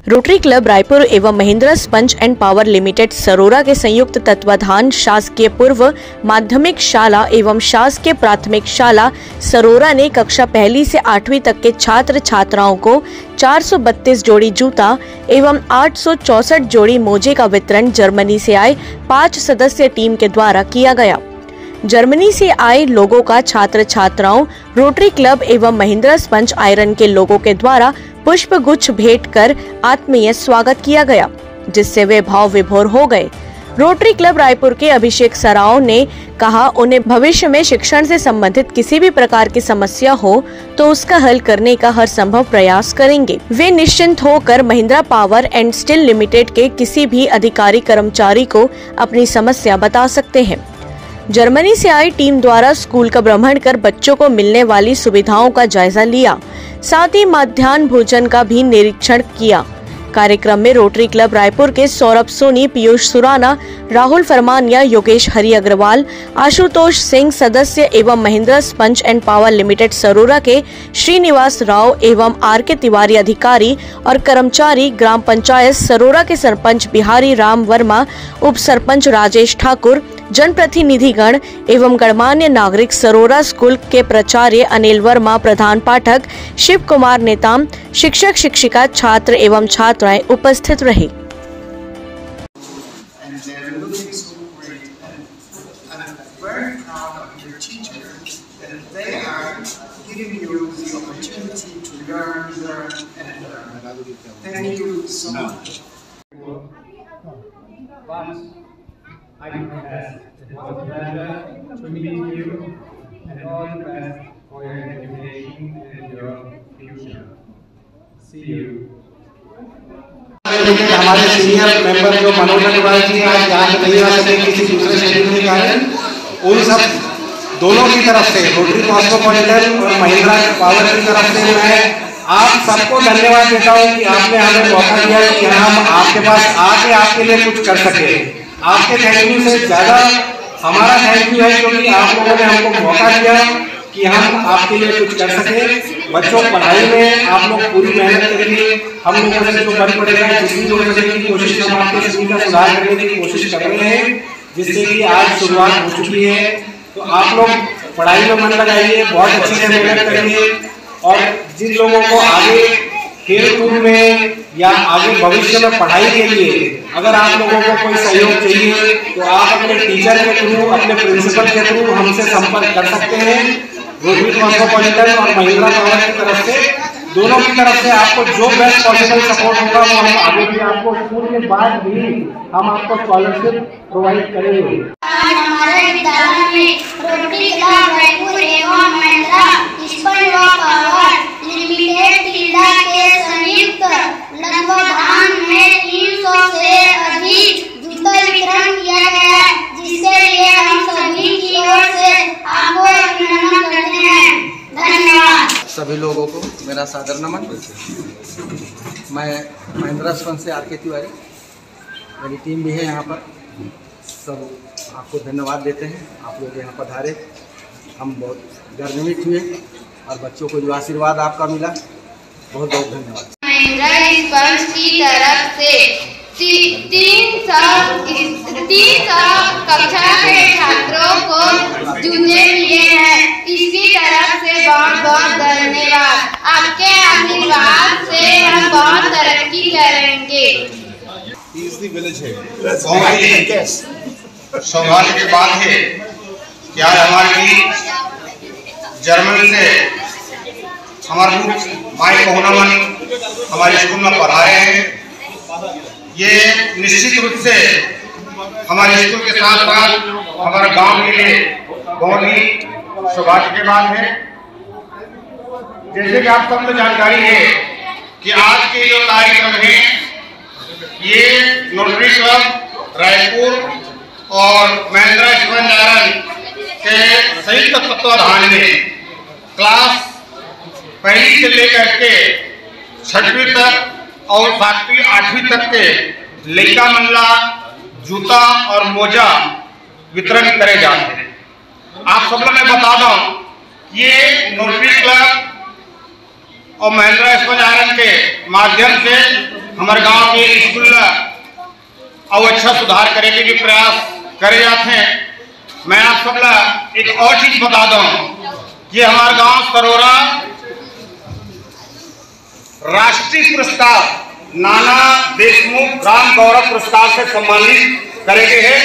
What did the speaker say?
Rotary club Raipur एवं Mahindra sponge and power limited Sarora के संयुक्त तत्वाधान शासकीय पूर्व माध्यमिक शाला एवं शासकीय प्राथमिक शाला सरोरा ने कक्षा 1 से 8वीं तक के छात्र छात्राओं को 432 जोड़ी जूता एवं 864 जोड़ी मोजे का वितरण जर्मनी से आए 5 सदस्यीय टीम के द्वारा किया गया। जर्मनी से आए लोगों का छात्र छात्राओं रोटरी क्लब एवं महिंद्रा स्पंज आयरन के लोगों के द्वारा पुष्प गुच्छ भेंट कर आत्मीय स्वागत किया गया, जिससे वे भाव विभोर हो गए। रोटरी क्लब रायपुर के अभिषेक सराव ने कहा, उन्हें भविष्य में शिक्षण से संबंधित किसी भी प्रकार की समस्या हो तो उसका हल करने का हर संभव प्रयास करेंगे। वे निश्चिंत होकर Mahindra power and steel limited के किसी भी अधिकारी कर्मचारी को अपनी समस्या बता सकते हैं। जर्मनी से आई टीम द्वारा स्कूल का भ्रमण कर बच्चों को मिलने वाली सुविधाओं का जायजा लिया, साथ ही मध्याह्न भोजन का भी निरीक्षण किया। कार्यक्रम में रोटरी क्लब रायपुर के सौरभ सोनी, पीयूष सुराना, राहुल फरमानिया, योगेश हरि अग्रवाल, आशुतोष सिंह सदस्य एवं Mahindra sponge and power limited Sarora के श्रीनिवास राव एवं आर के तिवारी अधिकारी और कर्मचारी, ग्राम पंचायत सरोरा के सरपंच बिहारी राम वर्मा, उप सरपंच राजेश ठाकुर, जनप्रतिनिधिगण एवं गणमान्य नागरिक, सरोरा स्कूल के प्राचार्य अनिल वर्मा, प्रधान पाठक शिव कुमार नेताम, शिक्षक शिक्षिका, छात्र एवं छात्राएं उपस्थित रहे। I confess it was a pleasure to meet you and all the best for your education and your future. See you. हमारे सीनियर मेंबर जो मनोज अग्रवाल जी आज यहाँ पे नहीं आ सके किसी दूसरे शेड्यूल के कारण, उन सब दोनों की तरफ से रोटरी कॉस्मोपॉलिटन और महिंद्रा पावर की तरफ से मैं आप सबको धन्यवाद देता हूँ कि आपने हमें मौका दिया कि हम आपके पास आके आपके लिए कुछ कर सके। आपके थैंक यू से ज्यादा हमारा थैंक यू है, क्योंकि आप लोगों ने हमको मौका दिया कि हम आपके लिए कुछ कर सके। बच्चों पढ़ाई में आप लोग पूरी मेहनत करिए, हम लोगों से जो बन पड़ेगा जितनी हो सके की कोशिश हम आपके स्कूल का सुधार करने की कोशिश कर रहे हैं, जिससे कि आज शुरुआत हो चुकी है। तो आप लोग पढ़ाई में मन लगाइए, बहुत अच्छी से मेहनत करिए और जिन लोगों को आगे खेल कूद में या आगे भविष्य में पढ़ाई के लिए अगर आप लोगों को कोई सहयोग चाहिए तो आप अपने टीचर के थ्रू, अपने प्रिंसिपल के थ्रू हमसे संपर्क कर सकते हैं। रोटरी कॉस्मोपॉलिटन और महिंद्रा पावर की तरफ से, दोनों की तरफ से आपको जो बेस्ट पॉसिबल सपोर्ट होगा वो हम आगे भी आपको स्कूल के बाद भी हम आपको स्कॉलरशिप प्रोवाइड करेंगे। हमारे विद्यालय में रोटरी क्लब रायपुर एवं महिंद्रा स्पंज पावर लिमिटेड जिला के संयुक्त तत्वाधान में 300 से अधिक जूता वितरण किया गया, जिसके लिए हम सभी की ओर से आपको अभिनंदन करते हैं। धन्यवाद। सभी लोगों को मेरा सादर नमन। मैं महिंद्रा स्पंज से आर के तिवारी, मेरी टीम भी है यहाँ पर। सब आपको धन्यवाद देते हैं, आप लोग यहाँ पधारे, हम बहुत गर्वित हुए और बच्चों को जो आशीर्वाद आपका मिला, बहुत बहुत धन्यवाद। महिंद्रा स्पंज की तरफ से 300 कक्षा के छात्रों को जूते मिले हैं, इसकी तरफ से बहुत बहुत धन्यवाद। आपके आशीर्वाद से हम बहुत तरक्की करेंगे। सौभाग्य की बात है कि आज हमारी जर्मनी से हमारे माई कोहनामन हमारे स्कूल में पढ़ाए हैं। ये निश्चित रूप से हमारे स्कूल के साथ साथ हमारे गांव के लिए बहुत ही सौभाग्य की बात है। जैसे कि आप सबको जानकारी है कि आज के जो कार्यक्रम है ये रोटरी क्लब रायपुर और महिंद्रा स्पंज आयरन के संयुक्त तत्वाधान में क्लास 1 से लेकर के 6वीं तक और 7वीं 8वीं तक के लड़का मंडला जूता और मोजा वितरण करे जाते हैं। आप सब लोग मैं बता दूं, ये रोटरी क्लब और महिंद्रा स्पंज आयरन के माध्यम से हमारे गांव के स्कूल और अच्छा सुधार करे के भी प्रयास करे जाते हैं। मैं आप सबला एक और चीज बता दूं कि हमारा गांव सरोरा राष्ट्रीय पुरस्कार नाना देशमुख ग्राम गौरव पुरस्कार से सम्मानित करेंगे है।